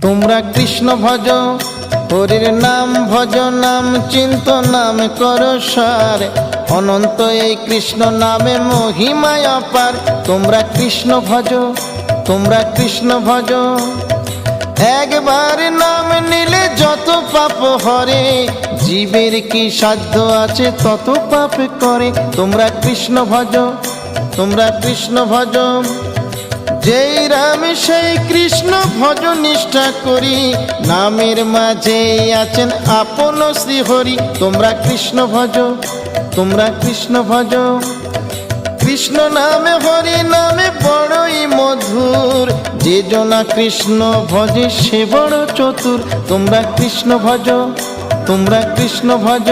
তোমরা কৃষ্ণ ভজ, হরির নাম ভজ, নাম চিন্ত, নাম কর সার। অনন্ত এই কৃষ্ণ নামে মহিমায় অপার। তোমরা কৃষ্ণ ভজ, তোমরা কৃষ্ণ ভজ। একবার নাম নিলে যত পাপ হরে, জীবের কি সাধ্য আছে তত পাপ করে। তোমরা কৃষ্ণ ভজ, তোমরা কৃষ্ণ ভজ। যেই রাম সেই কৃষ্ণ ভজ নিষ্ঠা করি, নামের মাঝে আছেন আপন শ্রীহরি। তোমরা কৃষ্ণ ভজ, তোমরা কৃষ্ণ ভজ। কৃষ্ণ নামে হরি নামে বড়ই মধুর, যে জনা কৃষ্ণ ভজে সে বড় চতুর। তোমরা কৃষ্ণ ভজ, তোমরা কৃষ্ণ ভজ।